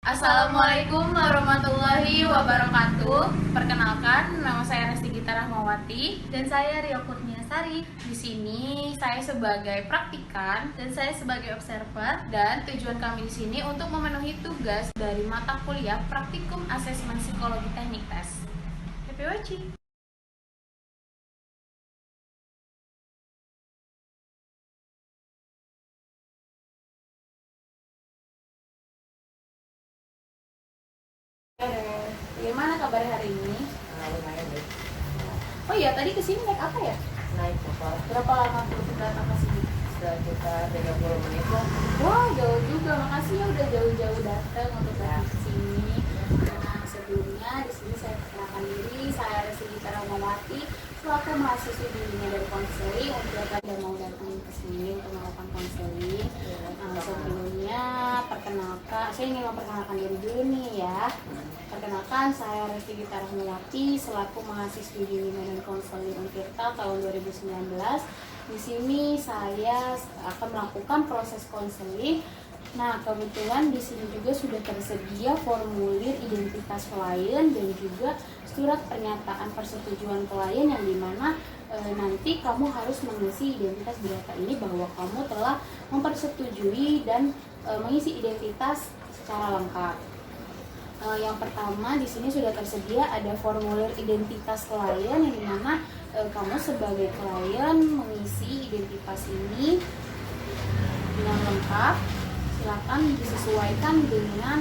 Assalamualaikum warahmatullahi wabarakatuh. Perkenalkan, nama saya Resti Gita Rahmawati. Dan saya Rio Kurniasari. Di sini saya sebagai praktikan Dan saya sebagai observer. dan tujuan kami di sini untuk memenuhi tugas dari mata kuliah Praktikum Asesmen Psikologi Teknik Tes. Happy watching. Bagaimana kabar hari ini? Lumayan deh, Oh iya, tadi kesini naik apa ya? naik motor Berapa lama belum datang ke sini? sekitar 30 menit lah. Wah, jauh juga. Makasih ya udah jauh-jauh datang untuk datang ke sini. Nah, sebelumnya di sini saya perkenalkan diri, saya Resi Gita Rahmawati, selaku mahasiswi bimbingan dan konseling untuk Anda mau datang ke sini untuk melakukan konseling. Nah, sebelumnya saya ingin memperkenalkan diri dulu nih ya. Perkenalkan, saya Resi Gita Rahmawati, selaku mahasiswi bimbingan dan konseling Untirta tahun 2019. Di sini saya akan melakukan proses konseling. Nah, kebetulan di sini juga sudah tersedia formulir identitas klien dan juga surat pernyataan persetujuan klien yang dimana nanti kamu harus mengisi identitas data ini bahwa kamu telah mempersetujui dan mengisi identitas secara lengkap. Yang pertama di sini sudah tersedia ada formulir identitas klien yang dimana kamu sebagai klien mengisi identitas ini dengan lengkap. Silakan disesuaikan dengan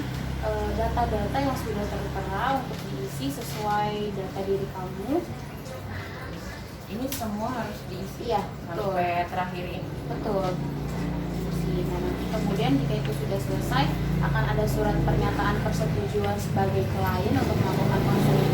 data-data yang sudah tertera untuk diisi sesuai data diri kamu. Ini semua harus diisi Iya, sampai terakhir ini. betul. Nah, nanti kemudian jika itu sudah selesai akan ada surat pernyataan persetujuan sebagai klien untuk melakukan konseling.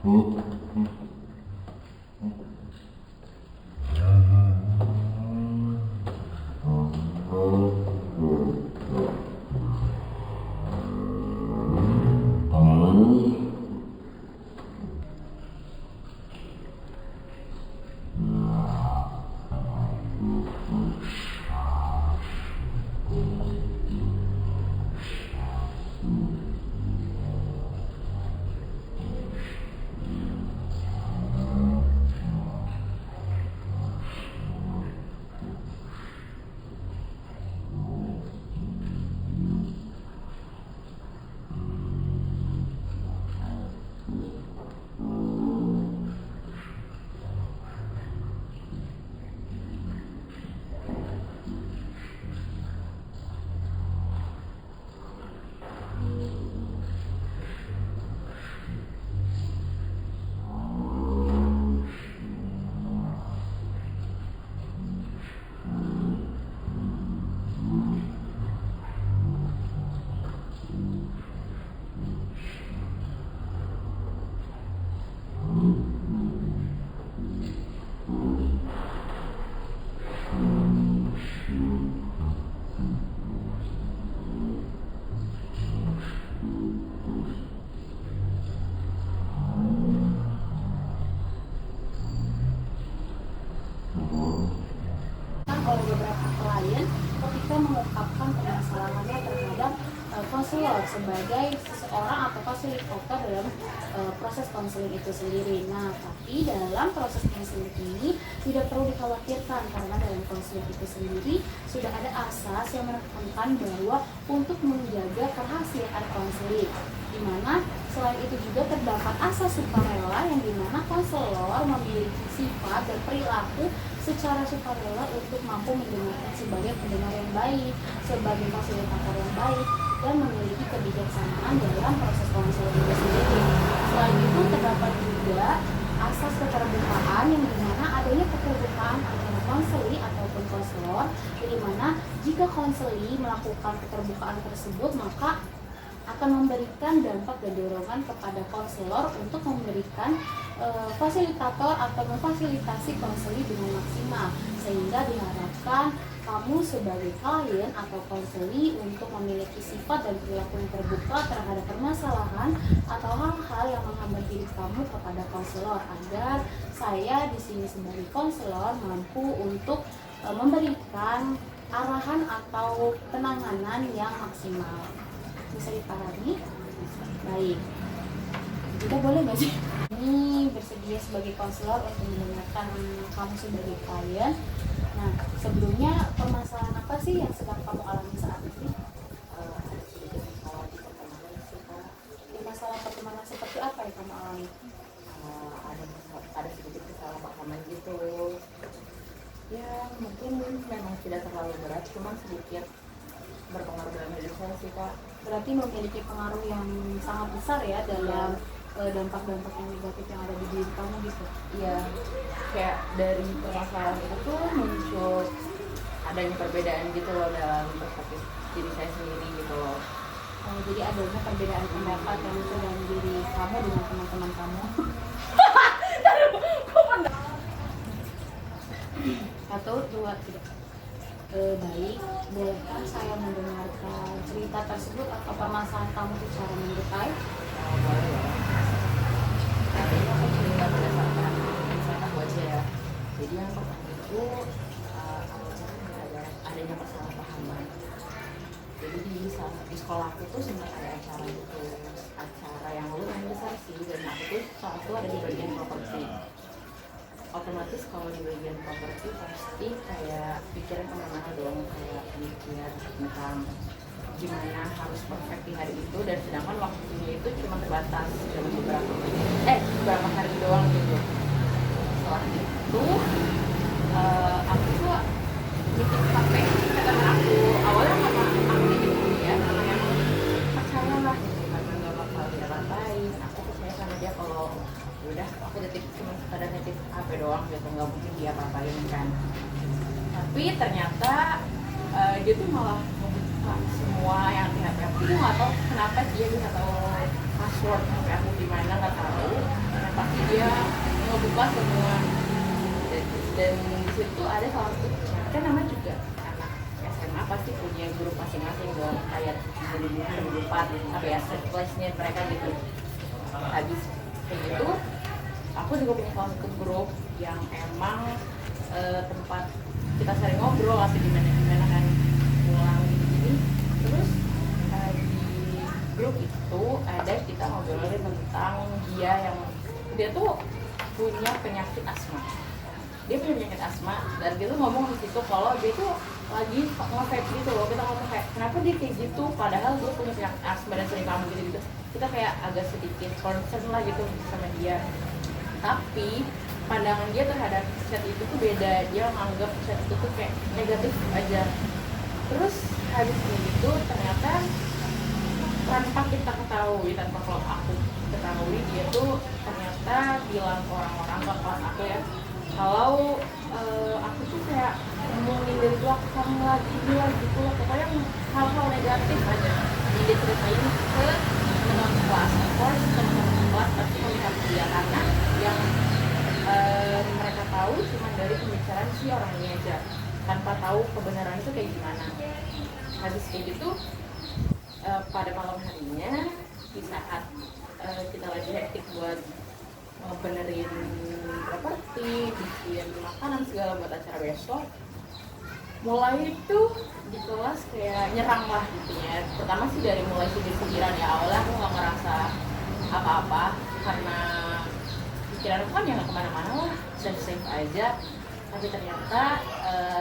Oleh beberapa klien ketika mengungkapkan permasalahannya terhadap konselor sebagai seseorang atau fasilitator dalam proses konseling itu sendiri. Nah, tapi dalam proses konseling ini tidak perlu dikhawatirkan karena dalam konseling itu sendiri sudah ada asas yang menekankan bahwa untuk menjaga kerahasiaan konseling, di mana selain itu juga terdapat asas sukarela yang dimana konselor memiliki sifat dan perilaku secara sukarela untuk mampu mendengarkan sebagai pendengar yang baik, sebagai fasilitator yang baik, dan memiliki kebijaksanaan dalam proses konseling itu sendiri. Selain itu terdapat juga asas keterbukaan yang dimana adanya keterbukaan antara konseli ataupun konselor, di mana jika konseli melakukan keterbukaan tersebut maka akan memberikan dampak dan dorongan kepada konselor untuk memberikan fasilitator atau memfasilitasi konseli dengan maksimal, sehingga diharapkan kamu sebagai klien atau konseli untuk memiliki sifat dan perilaku yang terbuka terhadap permasalahan atau hal-hal yang menghambat diri kamu kepada konselor, agar saya di sini sebagai konselor mampu untuk memberikan arahan atau penanganan yang maksimal. Bisa dipahami? Baik. Kita boleh nggak sih? Ini bersedia sebagai konselor untuk mendengarkan kamu sebagai klien. Nah, sebelumnya permasalahan apa sih yang sedang kamu alami saat ini? Masalah pertemanan seperti apa yang kamu alami? Ada sedikit kesalahpahaman gitu. Ya mungkin memang tidak terlalu berat, cuma sedikit berpengaruh dalam hidup saya sih Kak. Berarti memiliki pengaruh yang sangat besar ya dalam dampak-dampak yang negatif yang ada di diri kamu gitu. Iya, kayak dari permasalahan itu tuh muncul adanya perbedaan gitu loh dalam perspektif diri saya sendiri gitu loh. Jadi adanya perbedaan pendapat yang muncul dalam diri kamu dengan teman-teman kamu. Satu, dua, tiga. Baik, bolehkah saya mendengarkan cerita tersebut atau permasalahan kamu secara mendetail? Boleh ya. Tapi aku cerita berdasarkan misalkan aku aja ya. Jadi yang pertama itu aku cerita adanya kesalahpahaman. Jadi di sekolah aku tuh sempat ada acara gitu, acara yang lumayan besar sih, dan aku tuh saat itu ada di bagian properti. Otomatis kalau di bagian properti pasti kayak pikiran kemana-mana dong, kayak mikir tentang gimana harus perfect di hari itu, dan sedangkan waktunya itu cuma terbatas dalam beberapa hari doang gitu. Setelah itu aku tuh nitip HP ke teman aku, awalnya karena aku nitip dia karena yang percaya lah gitu, karena nggak bakal diapa-apain. Aku percaya sama dia kalau udah aku titip cuma sekadar nitip HP doang gitu, nggak mungkin dia apa-apain kan. Tapi ternyata dia tuh malah membuka semua yang di HP aku. Nggak tahu kenapa dia bisa tahu password HP aku di mana, nggak tahu. pasti dia ngebuka semua. Dan di situ ada salah satu kan namanya juga anak SMA pasti punya grup masing-masing dong, kayak berempat apa ya, set class-nya mereka gitu. Habis kayak gitu aku juga punya salah satu grup yang emang tempat kita sering ngobrol atau gimana kan pulang gini. Terus di grup itu ada kita ngobrolin tentang dia tuh punya penyakit asma. Dia punya penyakit asma dan kita ngomong di situ kalau dia tuh lagi nge-vape gitu loh. Kita ngomong kayak kenapa dia kayak gitu padahal dia punya penyakit asma dan sering kamu gitu. Kita kayak agak sedikit concern lah gitu sama dia. Tapi pandangan dia terhadap chat itu tuh beda. Dia menganggap chat itu tuh kayak negatif aja. Terus habis itu ternyata tanpa kita ketahui, tanpa kalau aku ketahui, dia tuh ternyata bilang ke orang-orang ke kelas aku ya, kalau aku tuh kayak ngomongin dari belakang lagi ini lagi gitu loh, pokoknya hal-hal negatif aja yang diceritain ke teman-teman kelas. Of course teman-teman kelas pasti melihat dia karena yang mereka tahu cuma dari pembicaraan si orang ini aja, tanpa tahu kebenaran itu kayak gimana. Habis kayak gitu pada malam harinya di saat kita lagi hektik buat benerin properti, bikin makanan segala buat acara besok, mulai itu di kelas kayak nyerang lah gitu ya. Pertama sih dari mulai sindir-sindiran ya, awalnya aku nggak ngerasa apa-apa karena pikiran aku kan ya nggak kemana-mana lah, safe aja. Tapi ternyata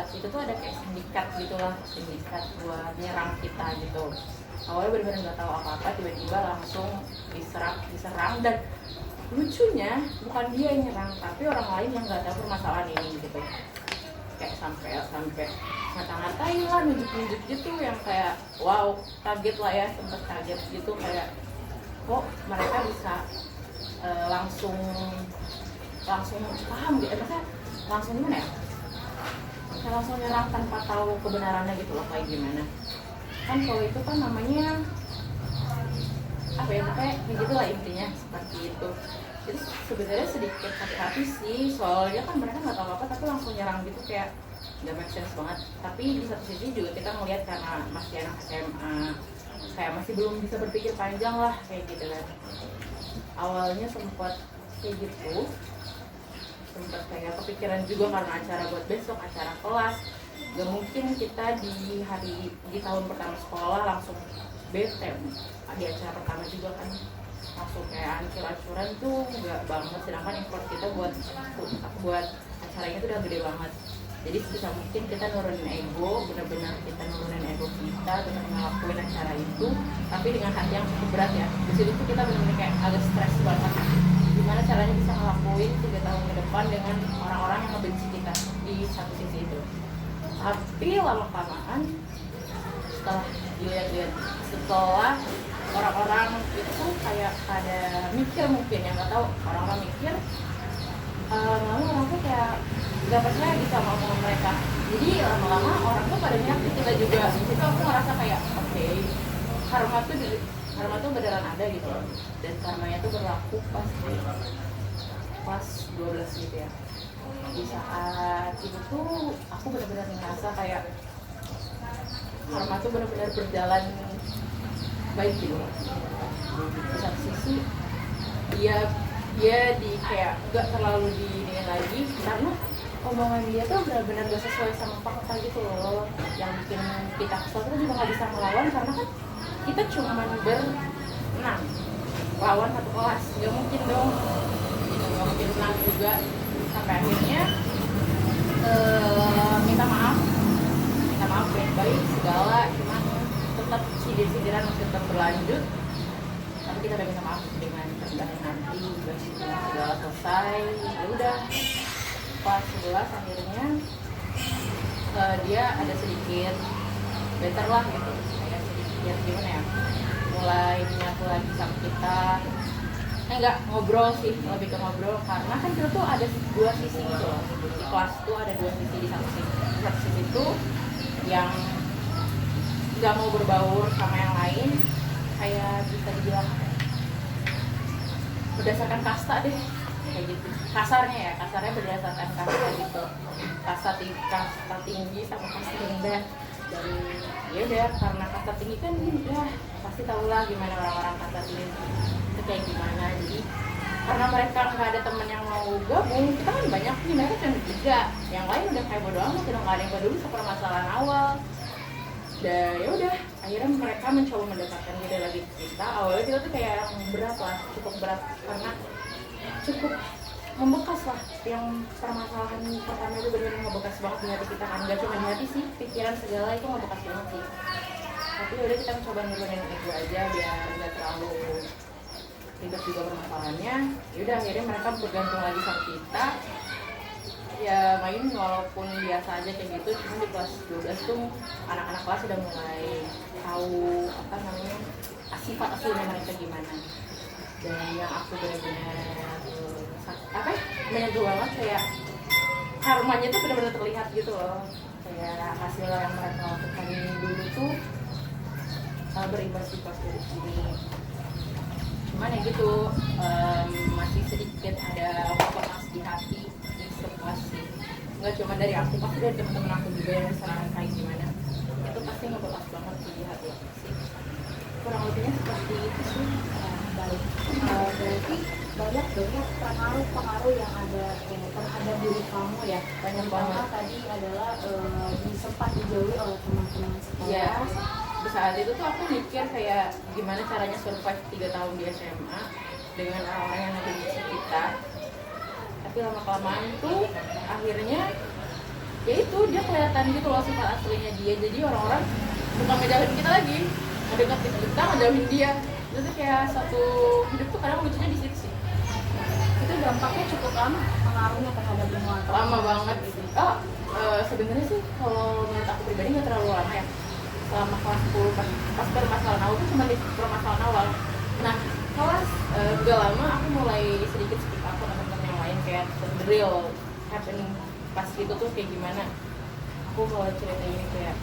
itu tuh ada kayak sindikat gitulah, sindikat buat nyerang kita gitu. Awalnya benar-benar nggak tahu apa-apa, tiba-tiba langsung diserang dan lucunya bukan dia yang nyerang tapi orang lain yang nggak tahu permasalahan ini gitu. Kayak sampai ngata-ngatain lah, nunjuk-nunjuk gitu yang kayak wow, kaget lah ya, sempat kaget gitu kayak kok mereka bisa langsung paham gitu, maksudnya langsung gimana ya, kayak langsung nyerang tanpa tahu kebenarannya gitu loh, kayak gimana kan. Kalau itu kan namanya apa ya, kayak gitu lah intinya, seperti itu. Jadi sebenarnya sedikit hati-hati sih, soalnya kan mereka nggak tahu apa tapi langsung nyerang gitu, kayak nggak make sense banget. Tapi di satu sisi juga kita ngelihat karena masih anak SMA, kayak masih belum bisa berpikir panjang lah kayak gitu kan. Awalnya sempat kayak gitu, sempat kayak kepikiran juga karena acara buat besok, acara kelas. Gak mungkin kita di tahun pertama sekolah langsung bete di acara pertama juga kan, langsung kayak ancur-ancuran tuh nggak banget. Sedangkan effort kita buat acaranya tuh udah gede banget. Jadi sebisa mungkin kita nurunin ego, benar-benar kita nurunin ego kita untuk ngelakuin acara itu, tapi dengan hati yang cukup berat ya. Di situ tuh kita benar-benar kayak agak stres banget. Gimana caranya bisa ngelakuin 3 tahun ke depan dengan orang-orang yang ngebenci kita di satu sisi itu. Tapi lama-kelamaan setelah dilihat-lihat, setelah orang-orang itu kayak pada mikir, mungkin yang nggak tahu, orang-orang mikir lalu orang tuh kayak nggak percaya bisa ngomong mereka. Jadi lama-lama orang tuh pada nyakit kita juga. Itu aku ngerasa kayak oke, karma tuh beneran ada gitu. Dan karmanya tuh berlaku pas 12 gitu ya. Di saat itu tuh aku benar-benar ngerasa kayak karma tuh benar-benar berjalan baik gitu. Di satu sisi dia di kayak nggak terlalu diniin lagi karena omongan dia tuh benar-benar gak sesuai sama fakta gitu loh, yang bikin kita kesel. Kita juga nggak bisa melawan karena kan kita cuma berenang lawan satu kelas, nggak mungkin dong, nggak mungkin menang juga. Sampai akhirnya minta maaf baik-baik segala, cuman tetap sindir-sindiran masih tetap berlanjut. Tapi kita udah minta maaf dengan rendah hati, segala selesai. Ya udah, pas 11 akhirnya dia ada sedikit better lah gitu, kayak sedikit gimana ya, mulai menyatu lagi sama kita. Enggak ngobrol sih, lebih ke ngobrol karena kan kita tuh ada 2 sisi gitu loh. Di kelas tuh ada 2 sisi. Di satu sisi itu yang nggak mau berbaur sama yang lain, kayak bisa dibilang berdasarkan kasta deh, kayak gitu. Kasarnya berdasarkan kasta gitu, kasta tinggi sama kasta rendah. Dan ya udah, karena kasta tinggi kan udah pasti tau lah gimana orang-orang kasta tinggi itu kayak gimana. Jadi karena mereka nggak ada teman yang mau gabung, kita kan banyak nih, mereka cuma 3, yang lain udah kayak bodo amat, udah nggak ada yang peduli sama permasalahan awal. Dan ya udah, akhirnya mereka mencoba mendekatkan diri lagi ke kita. Awalnya kita tuh kayak berat lah, cukup berat karena cukup membekas lah. Yang permasalahan pertama itu benar-benar ngebekas banget di hati kita kan, nggak cuma di hati sih, pikiran segala itu ngebekas banget sih. Tapi udah, kita mencoba nurunin ego aja biar nggak terlalu ribet juga permasalahannya. Yaudah, akhirnya mereka bergantung lagi sama kita, ya main walaupun biasa aja kayak gitu. Cuma di kelas 12 tuh anak-anak kelas udah mulai tahu apa namanya, sifat aslinya mereka gimana. Dan yang aku benar-benar menyentuh banget, kayak karmanya tuh benar-benar terlihat gitu loh, kayak hasil yang mereka lakukan dulu tuh berimbas di kelas dari sini. Cuman ya gitu, masih sedikit ada panas di hati di sekelas sih. Nggak cuma dari aku, pasti dari teman-teman aku juga yang misalnya kayak gimana, itu pasti ngebekas banget di hati aku sih. Kurang lebihnya seperti itu sih. Baik, berarti banyak pengaruh yang ada terhadap diri kamu ya. Banyak Pertama banget. tadi adalah sempat dijauhi oleh teman-teman sekelas. Iya. Di saat itu tuh aku mikir kayak gimana caranya survive 3 tahun di SMA dengan orang-orang yang ada di kita. Tapi lama-kelamaan tuh akhirnya ya itu, dia kelihatan gitu loh sifat aslinya dia. Jadi orang-orang bukan ngejauhin kita lagi, ngedeketin kita, ngejauhin dia. Itu tuh kayak satu hidup tuh kadang lucunya di situ sih. Itu dampaknya cukup lama pengaruhnya terhadap lingkungan. Lama banget gitu. Sebenarnya sih kalau menurut aku pribadi nggak terlalu lama ya. Selama kelas 10 pas permasalahan awal tuh cuma di permasalahan awal. Nah, kelas gak lama aku mulai sedikit speak up sama teman-teman yang lain, kayak the real happening pas gitu tuh kayak gimana. Aku mulai cerita ini kayak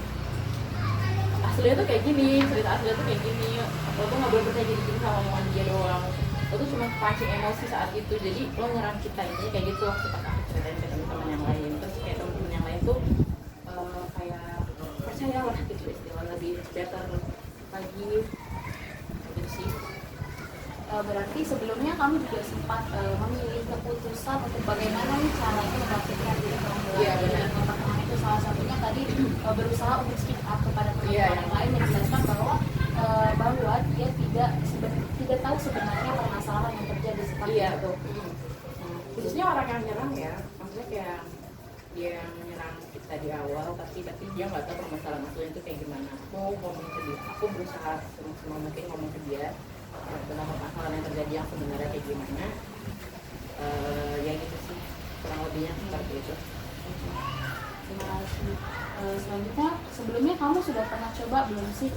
aslinya tuh kayak gini, cerita aslinya tuh kayak gini. Lo tuh nggak boleh percaya gini sama omongan dia doang. Lo tuh cuma pancing emosi saat itu, jadi lo nyerang kita ini kayak gitu. Waktu pas aku ceritain ke teman-teman yang lain, terus kayak teman-teman yang lain tuh kayak percayalah gitu, istilah lebih better lagi gitu sih. Berarti sebelumnya kamu juga sempat memilih keputusan untuk bagaimana nih caranya membangkitkan diri kamu Iya, lagi. benar. Dan teman-teman itu salah satunya tadi berusaha untuk speak up kepada teman-teman Iya, yang lain, menjelaskan bahwa dia tidak tahu sebenarnya permasalahan yang terjadi seperti Iya itu. Khususnya orang yang nyerang ya, maksudnya kayak dia yang menyerang kita di awal, tapi dia nggak tahu permasalahan aslinya itu kayak gimana. Aku berusaha semaksimal mungkin ngomong ke dia tentang permasalahan yang terjadi yang sebenarnya kayak gimana. Ya gitu sih, kurang lebihnya seperti itu. Terima kasih. Selanjutnya, sebelumnya kamu sudah pernah coba belum sih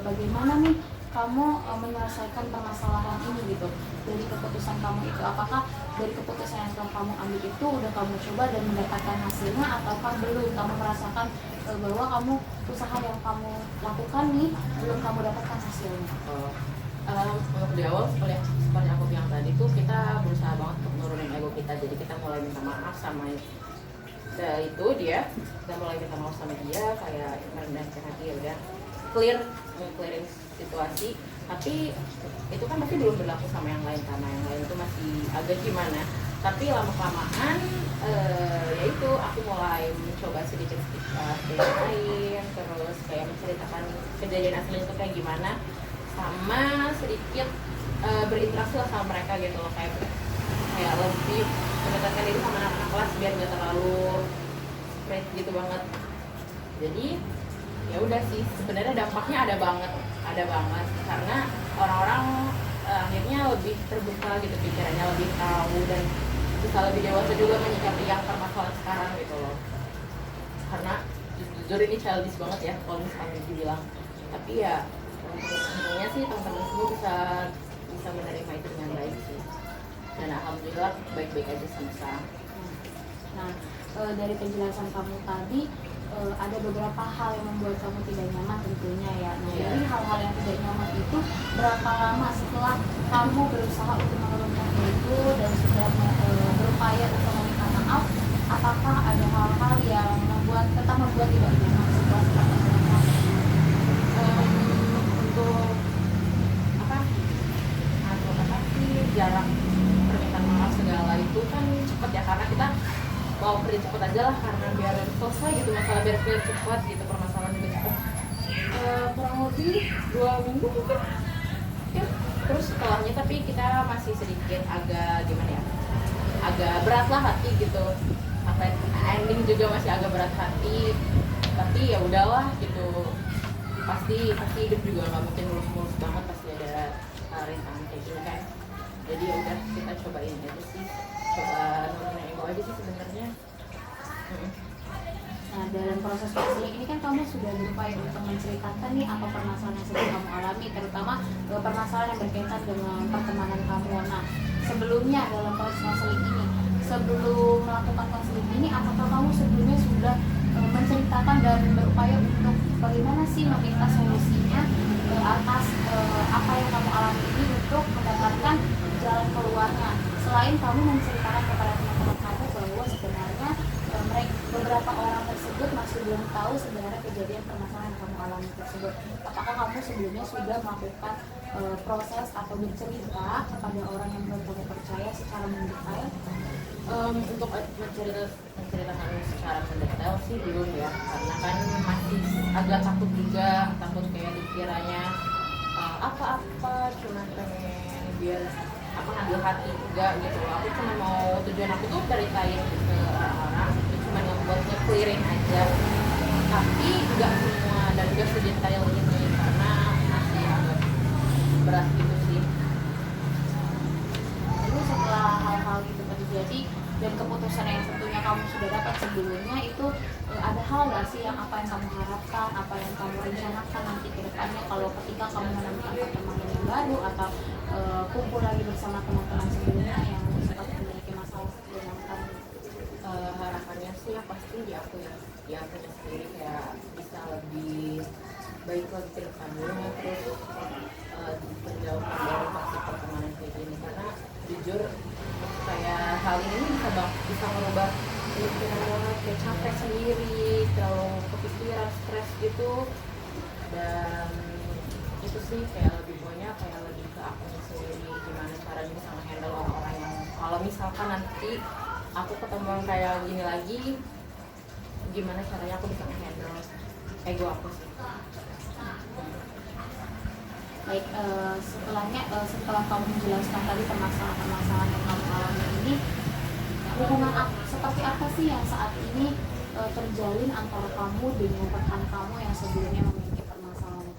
bagaimana nih kamu menyelesaikan permasalahan ini gitu dari keputusan kamu itu? Apakah dari keputusan yang telah kamu ambil itu udah kamu coba dan mendapatkan hasilnya, ataukah belum kamu merasakan bahwa kamu usaha yang kamu lakukan nih belum kamu dapatkan hasilnya? Untuk di awal seperti aku bilang tadi tuh, kita berusaha banget untuk nurunin ego kita. Jadi kita mulai minta maaf sama itu dia, kita mulai minta maaf sama dia, kayak merendahkan hati, ya udah clearing situasi. Tapi itu kan pasti belum berlaku sama yang lain, karena yang lain itu masih agak gimana. Tapi lama kelamaan ya itu, aku mulai mencoba sedikit yang lain, terus kayak menceritakan kejadian aslinya itu kayak gimana, sama sedikit berinteraksi lah sama mereka gitu loh, kayak lebih mendekatkan diri sama anak-anak kelas biar nggak terlalu spread gitu banget. Jadi ya udah sih, sebenarnya dampaknya ada banget karena orang-orang akhirnya lebih terbuka gitu pikirannya, lebih tahu dan bisa lebih dewasa juga menyikapi yang permasalahan sekarang gitu loh. Karena jujur ini childish banget ya kalau misalnya dibilang, tapi ya untungnya sih teman-teman semua bisa menerima itu dengan baik sih, dan alhamdulillah baik-baik aja sama sekarang. Nah, dari penjelasan kamu tadi ada beberapa hal yang membuat kamu tidak nyaman tentunya ya. Nah, dari hal-hal yang tidak nyaman itu berapa lama setelah kamu berusaha untuk menurunkan itu dan sudah jarak permintaan maaf segala itu kan cepet ya, karena kita mau kerja cepet aja lah, karena biar selesai gitu masalah, biar cepet gitu, permasalahan juga cepet. Kurang lebih 2 minggu mungkin ya. Terus setelahnya tapi kita masih sedikit agak gimana ya, agak berat lah hati gitu, sampai ending juga masih agak berat hati, tapi ya udahlah gitu. Pasti hidup juga nggak mungkin mulus-mulus banget, pasti ada rintangan kayak gini kan. Jadi ya udah, kita cobain aja sih, coba nurunin ego aja sih sebenarnya. Nah, dalam proses konseling ini kan kamu sudah berupaya untuk menceritakan nih apa permasalahan yang sedang kamu alami, terutama permasalahan yang berkaitan dengan pertemanan kamu. Nah, sebelumnya dalam proses konseling ini, sebelum melakukan konseling ini, apakah kamu sebelumnya sudah menceritakan dan berupaya untuk bagaimana sih meminta solusinya atas apa yang kamu alami ini untuk mendapatkan jalan keluarnya, selain kamu menceritakan kepada teman-teman kamu bahwa sebenarnya beberapa orang tersebut masih belum tahu sebenarnya kejadian permasalahan yang kamu alami tersebut. Apakah kamu sebelumnya sudah melakukan proses atau bercerita kepada orang yang belum kamu percaya secara mendetail? Untuk menceritakan secara mendetail sih belum ya, karena kan masih agak takut juga, takut kayak dikiranya apa-apa, cuma pengen biar ngambil hati juga gitu. Aku cuma mau, tujuan aku tuh ceritain ke orang-orang, itu cuma ngebuatnya clearing aja, tapi nggak semua dan nggak sedetail ini, karena masih agak berat gitu sih. Lalu setelah hal-hal itu terjadi dan keputusan yang tentunya kamu sudah dapat sebelumnya itu, ada hal nggak sih yang apa yang kamu harapkan, apa yang kamu rencanakan nanti ke depannya kalau ketika kamu menemukan pertemanan yang baru atau kumpul lagi bersama teman-teman sebelumnya yang sempat memiliki masalah dengan kamu? Harapannya sih ya pasti di aku sendiri kayak bisa lebih baik lagi ke depannya, terus menjauhkan dari toksik pertemanan kayak gini, karena jujur kayak hal ini bisa merubah pemikiran banget, kayak capek sendiri, terlalu kepikiran, stres gitu. Dan itu sih kayak lebih banyak kayak lebih ke aku sendiri, gimana caranya bisa handle orang-orang yang kalau misalkan nanti aku ketemu kayak gini lagi, gimana caranya aku bisa handle ego aku sih. Baik, setelah kamu menjelaskan tadi permasalahan yang kamu alami ini, hubungan seperti apa sih yang saat ini terjalin antara kamu dengan rekan kamu yang sebelumnya memiliki permasalahan?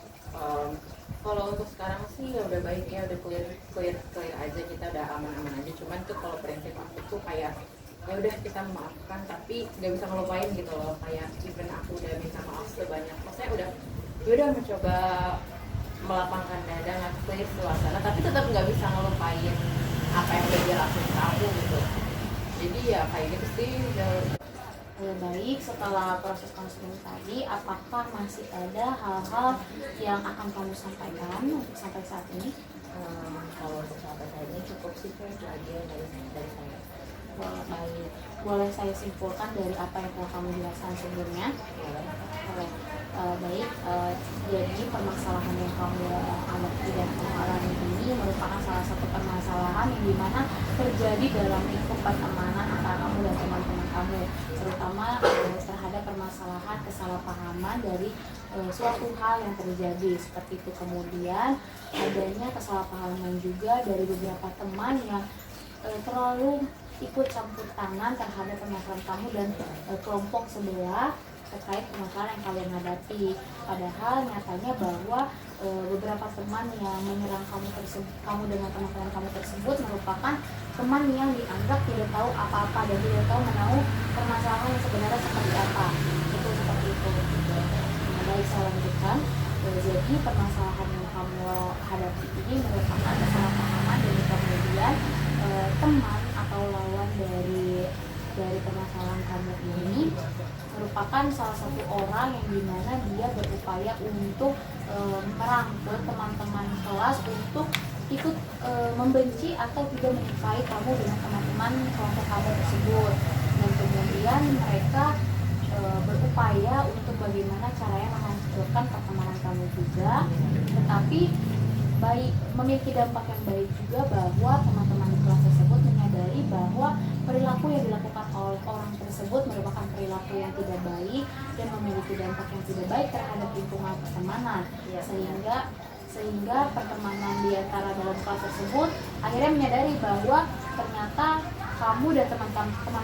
Kalau untuk sekarang sih ya udah baik ya, udah clear aja, kita udah aman-aman aja. Cuman tuh kalau prinsip aku tuh kayak ya udah kita memaafkan, tapi nggak bisa ngelupain gitu loh. Kayak even aku udah minta maaf sebanyak, maksudnya udah mencoba melapangkan dada, nge-clear suasana, tapi tetap nggak bisa ngelupain apa yang udah dia lakuin ke aku gitu. Jadi ya kayak gitu sih. Baik, setelah proses konseling tadi, apakah masih ada hal-hal yang akan kamu sampaikan untuk sampai saat ini? Kalau untuk sampai saat ini cukup sih, itu aja dari saya. Baik, boleh saya simpulkan dari apa yang telah kamu jelaskan sebelumnya? Baik, jadi permasalahan yang kamu hadapi dan kamu alami ini merupakan salah satu permasalahan yang dimana terjadi dalam lingkup pertemanan antara kamu dan teman-teman kamu, terutama terhadap permasalahan kesalahpahaman dari suatu hal yang terjadi seperti itu. Kemudian adanya kesalahpahaman juga dari beberapa teman yang terlalu ikut campur tangan terhadap permasalahan kamu dan kelompok sebelah terkait permasalahan yang kalian hadapi. Padahal nyatanya bahwa beberapa teman yang menyerang kamu dengan teman-teman kamu tersebut merupakan teman yang dianggap tidak tahu apa-apa dan tidak tahu menahu permasalahan yang sebenarnya seperti apa. Itu seperti itu. Nah, baik, saya lanjutkan. Jadi permasalahan yang kamu hadapi ini merupakan kesalahpahaman dan kemudian teman atau lawan dari permasalahan kamu ini merupakan salah satu orang yang dimana dia berupaya untuk merangkul teman-teman kelas untuk ikut membenci atau tidak menyukai kamu dengan teman-teman kelompok kamu tersebut, dan kemudian mereka berupaya untuk bagaimana caranya menghancurkan pertemanan kamu juga, tetapi memiliki dampak yang baik juga bahwa teman-teman perilaku yang dilakukan oleh orang tersebut merupakan perilaku yang tidak baik dan memiliki dampak yang tidak baik terhadap lingkungan pertemanan. Sehingga pertemanan di antara dalam kelas tersebut akhirnya menyadari bahwa ternyata kamu dan teman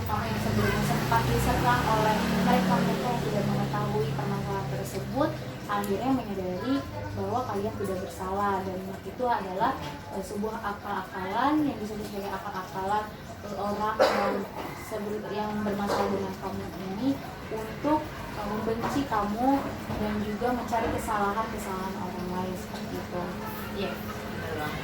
kamu yang sebelumnya sempat diserang oleh mereka yang tidak mengetahui permasalahan tersebut, akhirnya menyadari bahwa kalian tidak bersalah, dan itu adalah sebuah akal-akalan yang disebut sebagai akal-akalan orang yang bermasalah dengan kamu ini untuk membenci kamu dan juga mencari kesalahan orang lain seperti itu. Iya, benar banget.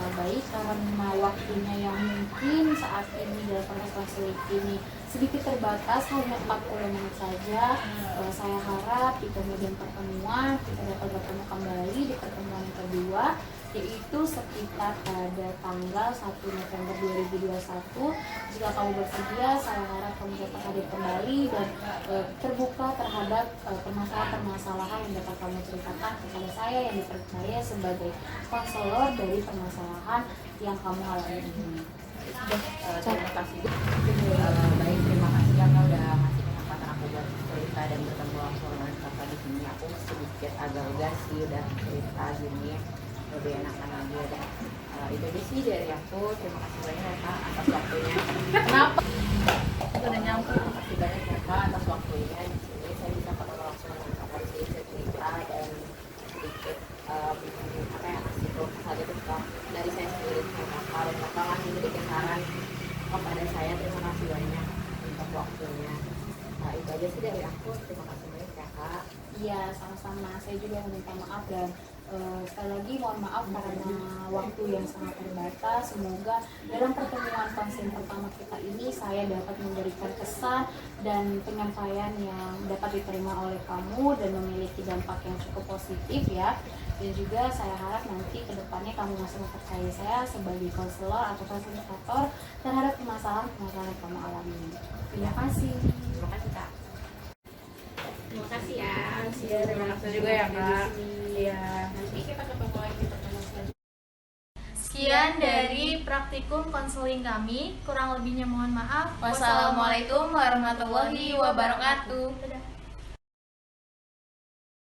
Ya, baik, karena waktunya yang mungkin saat ini dalam proses konseling ini sedikit terbatas, hanya 40 menit saja. Saya harap di kemudian pertemuan kita dapat bertemu kembali di pertemuan yang kedua, yaitu sekitar pada tanggal 1 November 2021. Jika kamu bersedia, saya harap kamu dapat hadir kembali dan terbuka terhadap permasalahan-permasalahan yang dapat kamu ceritakan kepada saya yang dipercaya sebagai konselor dari permasalahan yang kamu alami ini. Terima kasih. Baik, terima kasih kakak udah ngasih kesempatan aku buat cerita dan bertemu langsung dengan kakak di sini. Aku sedikit agak lega sih udah cerita gini, lebih enakan lagi ya. Itu aja sih dari aku. Terima kasih banyak ya kak atas waktunya. Kenapa? Udah nyambung. Terima kasih banyak ya kak atas waktunya. Di sini saya bisa ketemu langsung dengan kakak sih, cerita dan sedikit apa ya, kasih proposal itu kak dari saya sendiri ke kakak, dan kakak lagi memberikan saran kepada saya. Terima kasih banyak untuk waktunya. Itu aja sih dari aku. Terima kasih banyak ya kak. Iya, sama-sama. Saya juga meminta maaf dan sekali lagi mohon maaf karena waktu yang sangat terbatas. Semoga dalam pertemuan konseling pertama kita ini saya dapat memberikan kesan dan penyampaian yang dapat diterima oleh kamu dan memiliki dampak yang cukup positif ya. Dan juga saya harap nanti kedepannya kamu masih mempercayai saya sebagai konselor atau fasilitator terhadap permasalahan-permasalahan yang kamu alami. Terima kasih. Terima kasih kak. Terima kasih ya. Terima kasih juga ya kak. Iya. Nanti kita ketemu lagi di pertemuan selanjutnya. Sekian dari praktikum konseling kami. Kurang lebihnya mohon maaf. Wassalamualaikum warahmatullahi wabarakatuh. Dadah.